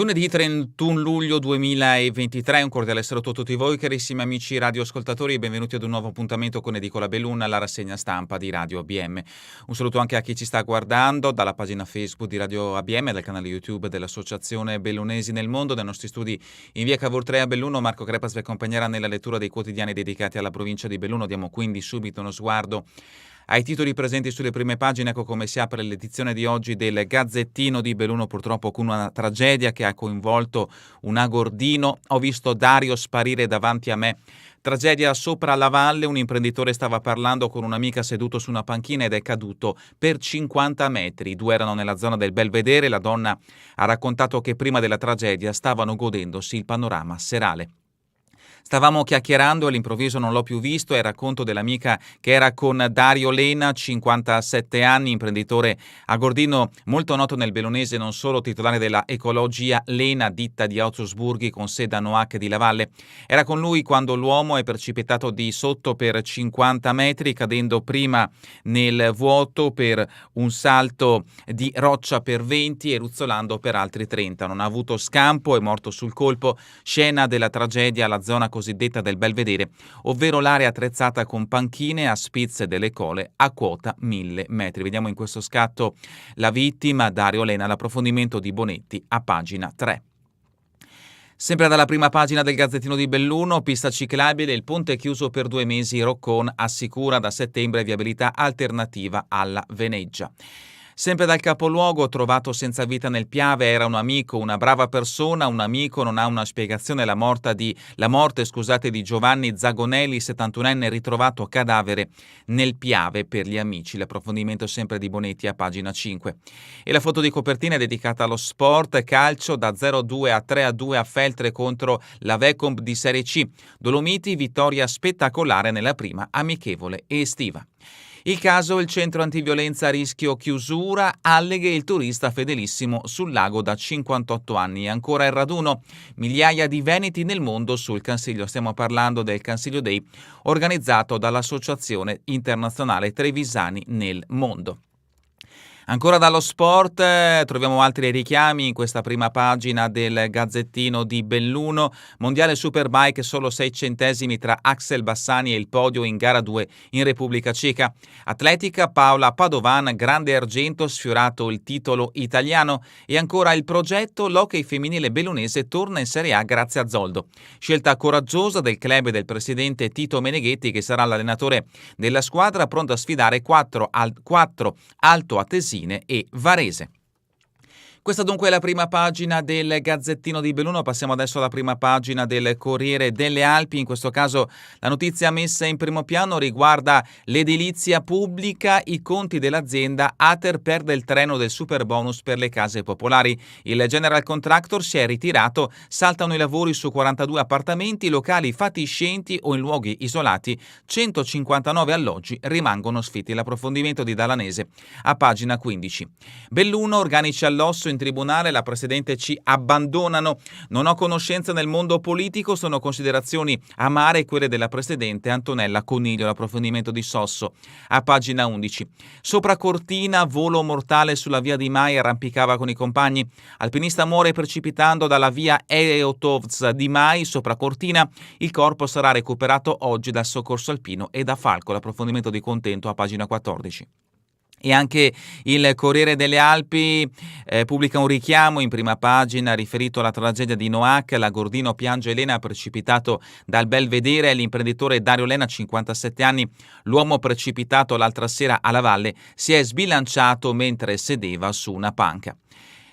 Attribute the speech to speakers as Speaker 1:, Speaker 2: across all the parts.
Speaker 1: Lunedì 31 luglio 2023, un cordiale saluto a tutti voi carissimi amici radioascoltatori e benvenuti ad un nuovo appuntamento con Edicola Belluna, la rassegna stampa di Radio ABM. Un saluto anche a chi ci sta guardando dalla pagina Facebook di Radio ABM e dal canale YouTube dell'Associazione Bellunesi nel Mondo. Dai nostri studi in via Cavour 3 a Belluno, Marco Crepas vi accompagnerà nella lettura dei quotidiani dedicati alla provincia di Belluno. Diamo quindi subito uno sguardo ai titoli presenti sulle prime pagine. Ecco come si apre l'edizione di oggi del Gazzettino di Belluno, purtroppo con una tragedia che ha coinvolto un agordino. Ho visto Dario sparire davanti a me. Tragedia sopra la valle, un imprenditore stava parlando con un'amica seduto su una panchina ed è caduto per 50 metri. Due erano nella zona del Belvedere. La donna ha raccontato che prima della tragedia stavano godendosi il panorama serale. Stavamo chiacchierando e all'improvviso non l'ho più visto. È il racconto dell'amica che era con Dario Lena, 57 anni, imprenditore agordino molto noto nel bellunese, non solo titolare della Ecologia Lena, ditta di Augsburghi con sede a Noache di Lavalle. Era con lui quando l'uomo è precipitato di sotto per 50 metri, cadendo prima nel vuoto per un salto di roccia per 20 e ruzzolando per altri 30. Non ha avuto scampo, è morto sul colpo. Scena della tragedia alla zona cosiddetta del Belvedere, ovvero l'area attrezzata con panchine a spizze delle cole a quota 1000 metri. Vediamo in questo scatto la vittima, Dario Lena, l'approfondimento di Bonetti a pagina 3. Sempre dalla prima pagina del Gazzettino di Belluno, pista ciclabile, il ponte è chiuso per 2 mesi, Roccon assicura da settembre viabilità alternativa alla Veneggia. Sempre dal capoluogo, trovato senza vita nel Piave, era un amico, una brava persona, un amico, non ha una spiegazione la morte di Giovanni Zagonelli, 71enne, ritrovato cadavere nel Piave per gli amici. L'approfondimento sempre di Bonetti a pagina 5. E la foto di copertina è dedicata allo sport, calcio da 0-2 a 3-2 a Feltre contro la Vecomp di Serie C. Dolomiti, vittoria spettacolare nella prima amichevole estiva. Il caso, il centro antiviolenza a rischio chiusura, alleghe il turista fedelissimo sul lago da 58 anni. E ancora il raduno, migliaia di veneti nel mondo sul Cansiglio. Stiamo parlando del Cansiglio Day organizzato dall'Associazione Internazionale Trevisani nel Mondo. Ancora dallo sport troviamo altri richiami in questa prima pagina del Gazzettino di Belluno. Mondiale Superbike, solo 6 centesimi tra Axel Bassani e il podio in gara 2 in Repubblica Ceca. Atletica, Paola Padovan, grande argento, sfiorato il titolo italiano. E ancora il progetto, l'hockey femminile bellunese torna in Serie A grazie a Zoldo. Scelta coraggiosa del club e del presidente Tito Meneghetti, che sarà l'allenatore della squadra, pronto a sfidare 4 altoatesini e Varese. Questa dunque è la prima pagina del Gazzettino di Belluno. Passiamo adesso alla prima pagina del Corriere delle Alpi. In questo caso la notizia messa in primo piano riguarda l'edilizia pubblica. I conti dell'azienda Ater perde il treno del super bonus per le case popolari. Il general contractor si è ritirato, saltano i lavori su 42 appartamenti, locali fatiscenti o in luoghi isolati. 159 alloggi rimangono sfitti. L'approfondimento di Dalanese a pagina 15. Belluno, organici all'osso in tribunale, la Presidente ci abbandonano. Non ho conoscenza nel mondo politico, sono considerazioni amare quelle della Presidente Antonella Coniglio. L'approfondimento di Sosso a pagina 11. Sopra Cortina, volo mortale sulla via di Mai, arrampicava con i compagni. Alpinista muore precipitando dalla via Eotovz di Mai sopra Cortina. Il corpo sarà recuperato oggi dal soccorso alpino e da Falco. L'approfondimento di Contento a pagina 14. E anche il Corriere delle Alpi pubblica un richiamo in prima pagina riferito alla tragedia di Noache. L'agordino piange Elena precipitato dal Belvedere. L'imprenditore Dario Lena, 57 anni, l'uomo precipitato l'altra sera alla valle, si è sbilanciato mentre sedeva su una panca.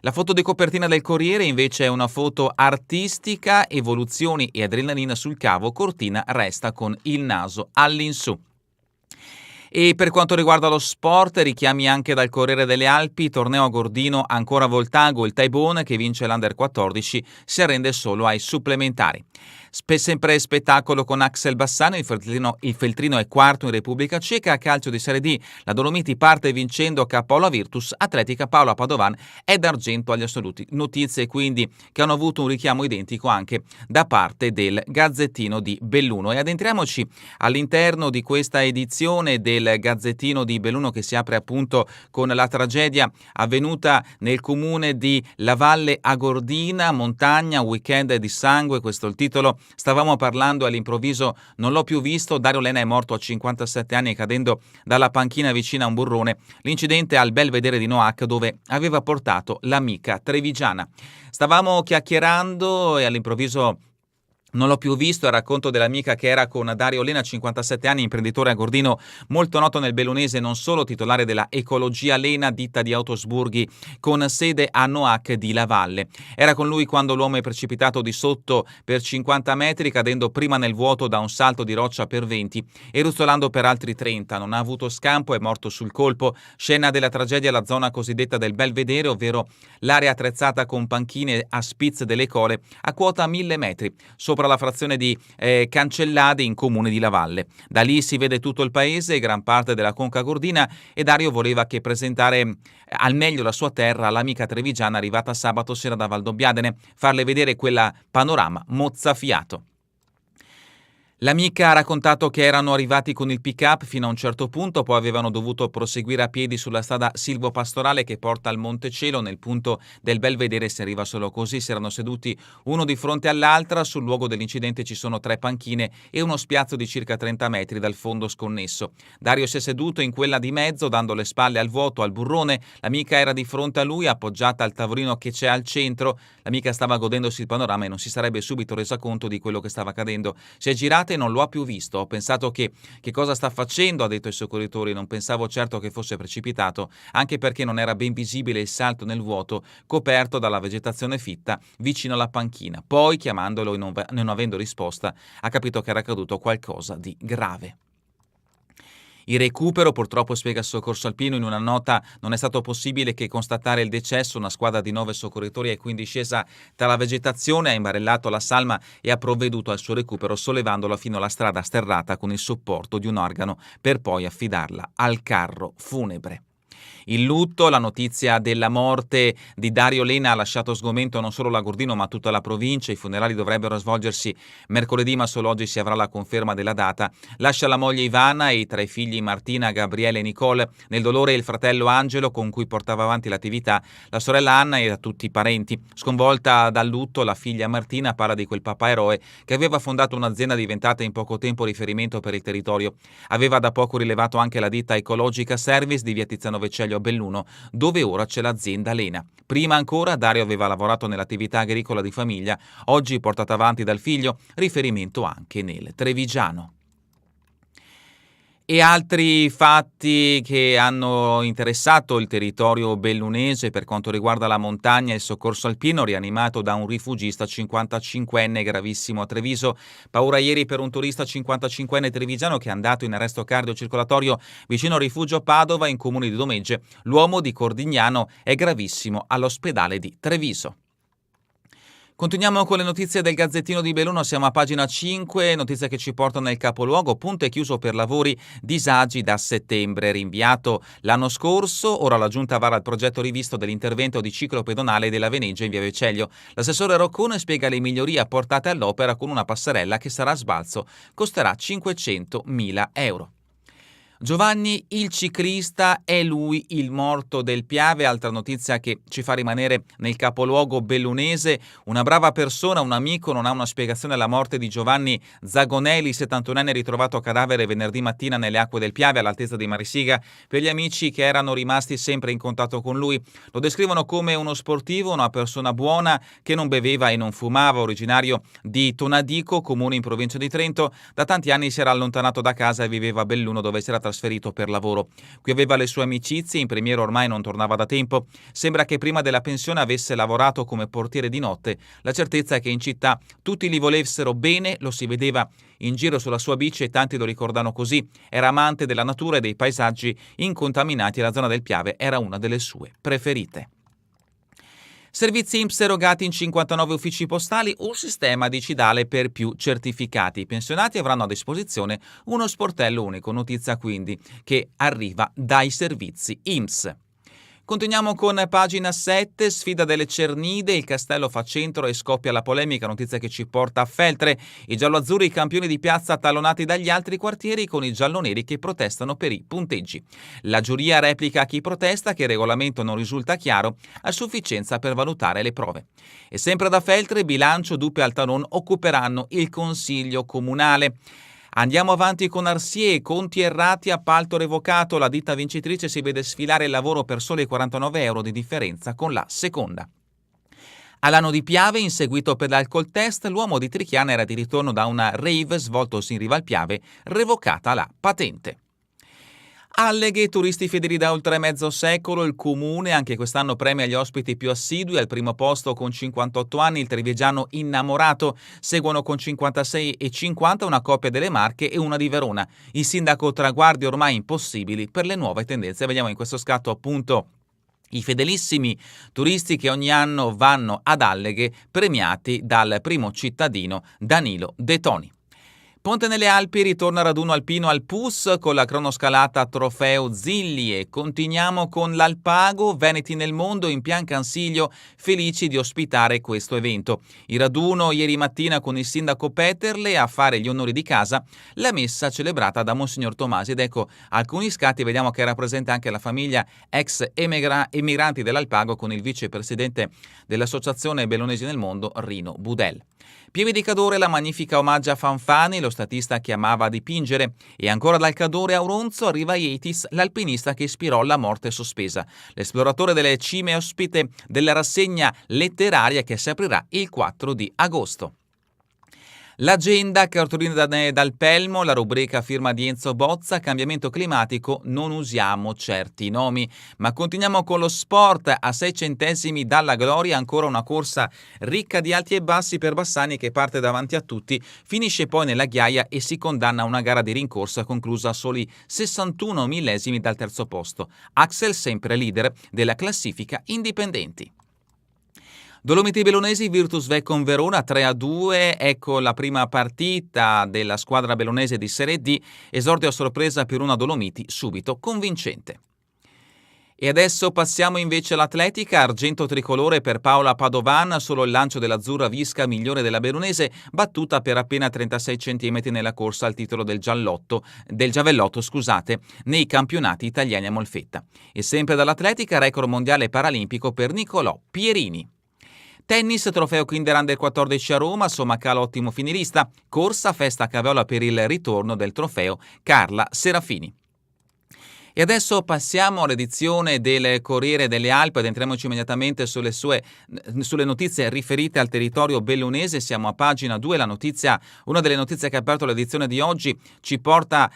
Speaker 1: La foto di copertina del Corriere invece è una foto artistica, evoluzioni e adrenalina sul cavo. Cortina resta con il naso all'insù. E per quanto riguarda lo sport, richiami anche dal Corriere delle Alpi, torneo a Gordino, ancora Voltago, il Taibone che vince l'Under 14 si arrende solo ai supplementari. Sempre spettacolo con Axel Bassano, il Feltrino è quarto in Repubblica Ceca. A calcio di Serie D la Dolomiti parte vincendo K-Paola Virtus, Atletica Paola Padovan è d'argento agli assoluti. Notizie quindi che hanno avuto un richiamo identico anche da parte del Gazzettino di Belluno. E addentriamoci all'interno di questa edizione del del Gazzettino di Belluno, che si apre appunto con la tragedia avvenuta nel comune di La Valle Agordina, montagna, weekend di sangue, questo è il titolo. Stavamo parlando, all'improvviso non l'ho più visto, Dario Lena è morto a 57 anni cadendo dalla panchina vicina a un burrone. L'incidente al Belvedere di Noac, dove aveva portato l'amica trevigiana. Stavamo chiacchierando e all'improvviso non l'ho più visto, il racconto dell'amica che era con Dario Lena, 57 anni, imprenditore agordino molto noto nel bellunese, non solo titolare della Ecologia Lena, ditta di autosburghi con sede a Noac di La Valle. Era con lui quando l'uomo è precipitato di sotto per 50 metri, cadendo prima nel vuoto da un salto di roccia per 20 e ruzzolando per altri 30. Non ha avuto scampo, è morto sul colpo. Scena della tragedia la zona cosiddetta del Belvedere, ovvero l'area attrezzata con panchine a spitz delle cole a quota 1000 metri, sopra la frazione di Cancellade in comune di La Valle. Da lì si vede tutto il paese e gran parte della Conca Gordina e Dario voleva che presentare al meglio la sua terra all'amica trevigiana arrivata sabato sera da Valdobbiadene, farle vedere quella panorama mozzafiato. L'amica ha raccontato che erano arrivati con il pick-up fino a un certo punto, poi avevano dovuto proseguire a piedi sulla strada silvopastorale che porta al Monte Cielo. Nel punto del Belvedere si arriva solo così, si erano seduti uno di fronte all'altra. Sul luogo dell'incidente ci sono 3 panchine e uno spiazzo di circa 30 metri dal fondo sconnesso. Dario si è seduto in quella di mezzo, dando le spalle al vuoto, al burrone. L'amica era di fronte a lui, appoggiata al tavolino che c'è al centro. L'amica stava godendosi il panorama e non si sarebbe subito resa conto di quello che stava accadendo. Si è girata e non lo ha più visto. Ho pensato che cosa sta facendo, ha detto ai soccorritori. Non pensavo certo che fosse precipitato, anche perché non era ben visibile il salto nel vuoto coperto dalla vegetazione fitta vicino alla panchina. Poi, chiamandolo e non avendo risposta, ha capito che era accaduto qualcosa di grave. Il recupero, purtroppo, spiega il soccorso alpino in una nota, non è stato possibile che constatare il decesso. Una squadra di 9 soccorritori è quindi scesa tra la vegetazione, ha imbarellato la salma e ha provveduto al suo recupero sollevandolo fino alla strada sterrata con il supporto di un organo per poi affidarla al carro funebre. Il lutto, la notizia della morte di Dario Lena ha lasciato sgomento non solo l'Agordino ma tutta la provincia. I funerali dovrebbero svolgersi mercoledì, ma solo oggi si avrà la conferma della data. Lascia la moglie Ivana e i 3 figli Martina, Gabriele e Nicole. Nel dolore il fratello Angelo, con cui portava avanti l'attività, la sorella Anna e tutti i parenti. Sconvolta dal lutto, la figlia Martina parla di quel papà eroe che aveva fondato un'azienda diventata in poco tempo riferimento per il territorio. Aveva da poco rilevato anche la ditta Ecologica Service di via Tiziano Vecellio a Belluno, dove ora c'è l'azienda Lena. Prima ancora Dario aveva lavorato nell'attività agricola di famiglia, oggi portata avanti dal figlio, riferimento anche nel trevigiano. E altri fatti che hanno interessato il territorio bellunese per quanto riguarda la montagna: il soccorso alpino rianimato da un rifugista 55enne gravissimo a Treviso. Paura ieri per un turista 55enne trevigiano che è andato in arresto cardiocircolatorio vicino al rifugio Padova in comune di Domegge. L'uomo di Cordignano è gravissimo all'ospedale di Treviso. Continuiamo con le notizie del Gazzettino di Belluno, siamo a pagina 5, notizie che ci portano nel capoluogo. Ponte chiuso per lavori, disagi da settembre, rinviato l'anno scorso. Ora la Giunta vara il progetto rivisto dell'intervento di ciclo pedonale della Veneggia in via Vecellio. L'assessore Roccone spiega le migliorie apportate all'opera con una passerella che sarà a sbalzo, costerà 500.000 euro. Giovanni il ciclista, è lui il morto del Piave. Altra notizia che ci fa rimanere nel capoluogo bellunese: una brava persona, un amico, non ha una spiegazione alla morte di Giovanni Zagonelli, 71enne, ritrovato a cadavere venerdì mattina nelle acque del Piave all'altezza di Marisiga. Per gli amici che erano rimasti sempre in contatto con lui, lo descrivono come uno sportivo, una persona buona che non beveva e non fumava, originario di Tonadico, comune in provincia di Trento. Da tanti anni si era allontanato da casa e viveva a Belluno, dove si era trasferito per lavoro. Qui aveva le sue amicizie, in Premiero ormai non tornava da tempo. Sembra che prima della pensione avesse lavorato come portiere di notte. La certezza è che in città tutti gli volessero bene, lo si vedeva in giro sulla sua bici e tanti lo ricordano così. Era amante della natura e dei paesaggi incontaminati e la zona del Piave era una delle sue preferite. Servizi INPS erogati in 59 uffici postali, un sistema digitale per più certificati. I pensionati avranno a disposizione uno sportello unico, notizia quindi che arriva dai servizi INPS. Continuiamo con pagina 7, sfida delle Cernide, il Castello fa centro e scoppia la polemica, notizia che ci porta a Feltre. I gialloazzurri campioni di piazza tallonati dagli altri quartieri con i gialloneri che protestano per i punteggi. La giuria replica a chi protesta che il regolamento non risulta chiaro a sufficienza per valutare le prove. E sempre da Feltre, bilancio, Dupe e Altanon occuperanno il Consiglio Comunale. Andiamo avanti con Arsier, conti errati, appalto revocato, la ditta vincitrice si vede sfilare il lavoro per soli 49 euro di differenza con la seconda. All'anno di Piave, inseguito per l'alcol test, l'uomo di Trichiana era di ritorno da una rave svoltosi in riva al Piave, revocata la patente. Alleghe, turisti fedeli da oltre mezzo secolo, il comune anche quest'anno premia gli ospiti più assidui, al primo posto con 58 anni il trevigiano Innamorato, seguono con 56 e 50 una coppia delle Marche e una di Verona. Il sindaco traguardi ormai impossibili per le nuove tendenze. Vediamo in questo scatto appunto i fedelissimi turisti che ogni anno vanno ad Alleghe, premiati dal primo cittadino Danilo De Toni. Ponte nelle Alpi, ritorna raduno alpino al PUS con la cronoscalata Trofeo Zilli e continuiamo con l'Alpago, Veneti nel mondo in Pian Cansiglio, felici di ospitare questo evento. Il raduno ieri mattina con il sindaco Peterle a fare gli onori di casa, la messa celebrata da Monsignor Tomasi ed ecco alcuni scatti, vediamo che era presente anche la famiglia ex emigranti dell'Alpago con il vicepresidente dell'Associazione Bellunesi nel Mondo, Rino Budel. Pieve di Cadore, la magnifica omaggia a Fanfani, lo statista che amava dipingere, e ancora dal Cadore a Auronzo arriva Ietis, l'alpinista che ispirò La morte sospesa, l'esploratore delle cime ospite della rassegna letteraria che si aprirà il 4 di agosto. L'agenda, cartolina dal Pelmo, la rubrica firma di Enzo Bozza, cambiamento climatico, non usiamo certi nomi. Ma continuiamo con lo sport, a 6 centesimi dalla gloria, ancora una corsa ricca di alti e bassi per Bassani che parte davanti a tutti, finisce poi nella ghiaia e si condanna a una gara di rincorsa conclusa a soli 61 millesimi dal terzo posto. Axel sempre leader della classifica indipendenti. Dolomiti Bellunesi, Virtus Vecon Verona 3-2, ecco la prima partita della squadra bellunese di Serie D, esordio a sorpresa per una Dolomiti subito convincente. E adesso passiamo invece all'atletica, argento tricolore per Paola Padovan, solo il lancio dell'azzurra Visca migliore della bellunese, battuta per appena 36 cm nella corsa al titolo del giavellotto, nei campionati italiani a Molfetta. E sempre dall'atletica, record mondiale paralimpico per Nicolò Pierini. Tennis, trofeo Kinder Under 14 a Roma, Sommacala ottimo finalista, corsa, festa a Caveola per il ritorno del trofeo Carla Serafini. E adesso passiamo all'edizione del Corriere delle Alpi ed entriamoci immediatamente sulle notizie riferite al territorio bellunese. Siamo a pagina 2, una delle notizie che ha aperto l'edizione di oggi ci porta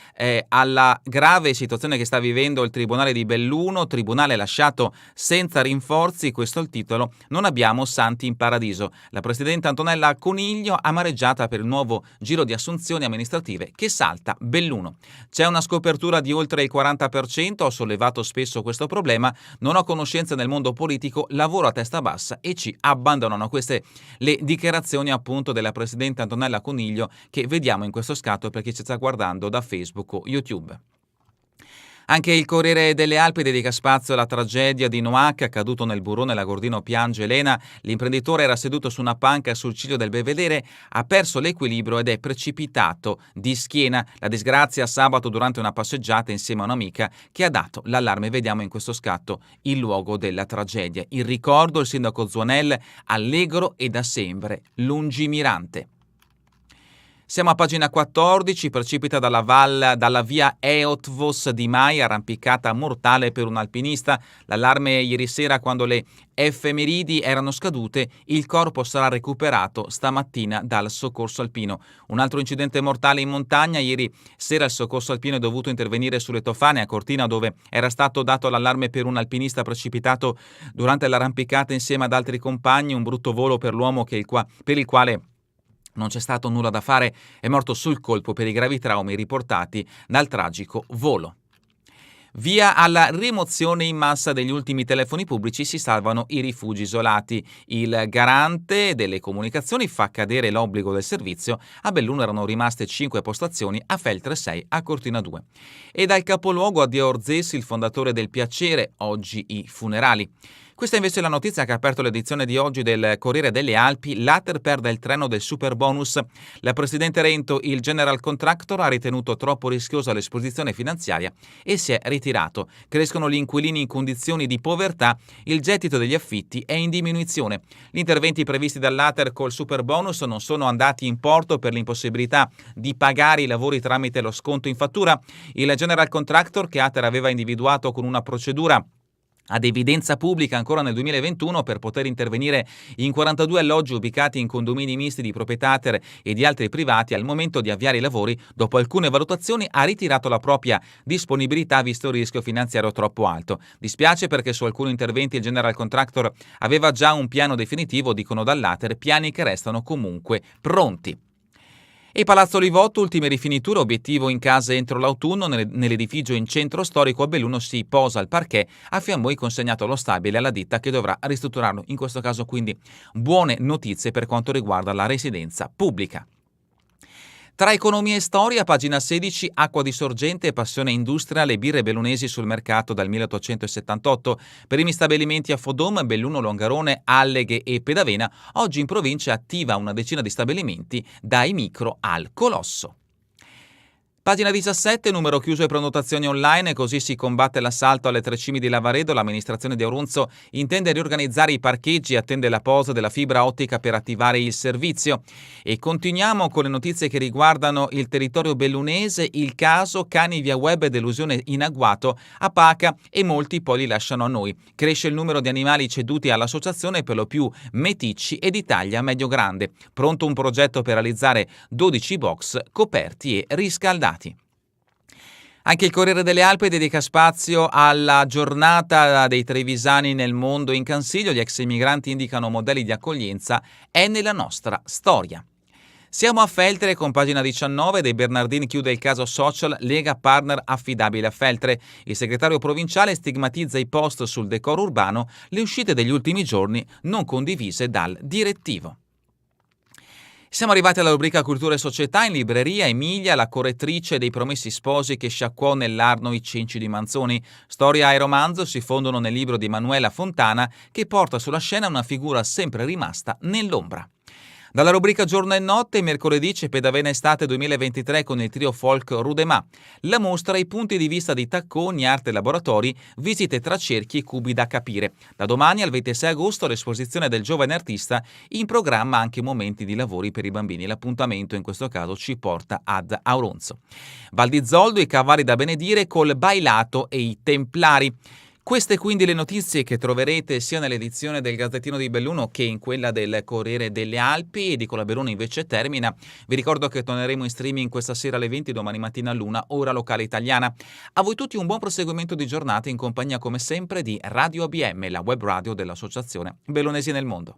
Speaker 1: alla grave situazione che sta vivendo il Tribunale di Belluno, tribunale lasciato senza rinforzi, questo è il titolo, non abbiamo santi in paradiso. La Presidente Antonella Coniglio amareggiata per il nuovo giro di assunzioni amministrative che salta Belluno. C'è una scopertura di oltre il 40%, ho sollevato spesso questo problema, non ho conoscenza nel mondo politico, lavoro a testa bassa e ci abbandonano. Queste le dichiarazioni appunto della Presidente Antonella Coniglio che vediamo in questo scatto per chi ci sta guardando da Facebook o YouTube. Anche il Corriere delle Alpi dedica spazio alla tragedia di Noack, accaduto nel burrone Lagordino piange Elena. L'imprenditore era seduto su una panca sul ciglio del Belvedere, ha perso l'equilibrio ed è precipitato di schiena. La disgrazia sabato durante una passeggiata insieme a un'amica che ha dato l'allarme. Vediamo in questo scatto il luogo della tragedia. Il ricordo, il sindaco Zuanel, allegro e da sempre lungimirante. Siamo a pagina 14, precipita dalla via Eotvos di Mai, arrampicata mortale per un alpinista. L'allarme ieri sera quando le effemeridi erano scadute, il corpo sarà recuperato stamattina dal soccorso alpino. Un altro incidente mortale in montagna, ieri sera il soccorso alpino è dovuto intervenire sulle Tofane a Cortina dove era stato dato l'allarme per un alpinista precipitato durante l'arrampicata insieme ad altri compagni, un brutto volo per l'uomo per il quale non c'è stato nulla da fare, è morto sul colpo per i gravi traumi riportati dal tragico volo. Via alla rimozione in massa degli ultimi telefoni pubblici, si salvano i rifugi isolati. Il garante delle comunicazioni fa cadere l'obbligo del servizio. A Belluno erano rimaste 5 postazioni, a Feltre 6, a Cortina 2. E dal capoluogo addio a Orzessi, il fondatore del Piacere, oggi i funerali. Questa invece è la notizia che ha aperto l'edizione di oggi del Corriere delle Alpi. L'Ater perde il treno del superbonus. La presidente Rento, il general contractor, ha ritenuto troppo rischiosa l'esposizione finanziaria e si è ritirato. Crescono gli inquilini in condizioni di povertà, il gettito degli affitti è in diminuzione. Gli interventi previsti dall'Ater col superbonus non sono andati in porto per l'impossibilità di pagare i lavori tramite lo sconto in fattura. Il general contractor, che Ater aveva individuato con una procedura ad evidenza pubblica ancora nel 2021 per poter intervenire in 42 alloggi ubicati in condomini misti di proprietà Ater e di altri privati, al momento di avviare i lavori, dopo alcune valutazioni, ha ritirato la propria disponibilità visto il rischio finanziario troppo alto. Dispiace perché su alcuni interventi il general contractor aveva già un piano definitivo, dicono dall'Ater, piani che restano comunque pronti. E Palazzo Livotto, ultime rifiniture, obiettivo in casa entro l'autunno. Nell'edificio in centro storico a Belluno si posa il parquet, a Fiammoi consegnato lo stabile alla ditta che dovrà ristrutturarlo. In questo caso quindi buone notizie per quanto riguarda la residenza pubblica. Tra economia e storia, pagina 16, acqua di sorgente e passione industria, le birre bellunesi sul mercato dal 1878. Primi stabilimenti a Fodom, Belluno, Longarone, Alleghe e Pedavena. Oggi in provincia è attiva una decina di stabilimenti, dai micro al colosso. Pagina 17, numero chiuso e prenotazioni online, così si combatte l'assalto alle Tre Cime di Lavaredo. L'amministrazione di Aurunzo intende riorganizzare i parcheggi e attende la posa della fibra ottica per attivare il servizio. E continuiamo con le notizie che riguardano il territorio bellunese, il caso cani via web e delusione in agguato a Paca, e molti poi li lasciano a noi. Cresce il numero di animali ceduti all'associazione, per lo più meticci e di taglia medio-grande. Pronto un progetto per realizzare 12 box coperti e riscaldati. Anche il Corriere delle Alpi dedica spazio alla giornata dei trevisani nel mondo in Cansiglio. Gli ex emigranti indicano modelli di accoglienza, è nella nostra storia. Siamo a Feltre con pagina 19, De Bernardini chiude il caso social, Lega partner affidabile a Feltre. Il segretario provinciale stigmatizza i post sul decoro urbano, le uscite degli ultimi giorni non condivise dal direttivo. Siamo arrivati alla rubrica Cultura e Società. In libreria Emilia, la correttrice dei Promessi Sposi che sciacquò nell'Arno i cenci di Manzoni. Storia e romanzo si fondono nel libro di Manuela Fontana, che porta sulla scena una figura sempre rimasta nell'ombra. Dalla rubrica Giorno e Notte, mercoledì c'è Pedavena Estate 2023 con il trio folk Rudemà. La mostra I punti di vista di Tacconi, arte e laboratori, visite tra cerchi e cubi da capire. Da domani al 26 agosto l'esposizione del giovane artista, in programma anche momenti di lavori per i bambini. L'appuntamento in questo caso ci porta ad Auronzo. Val di Zoldo, i cavalli da benedire col Bailato e i Templari. Queste quindi le notizie che troverete sia nell'edizione del Gazzettino di Belluno che in quella del Corriere delle Alpi. Edicola Belluno invece termina. Vi ricordo che torneremo in streaming questa sera alle 20, domani mattina all'1, ora locale italiana. A voi tutti un buon proseguimento di giornata in compagnia come sempre di Radio ABM, la web radio dell'Associazione Bellunesi nel Mondo.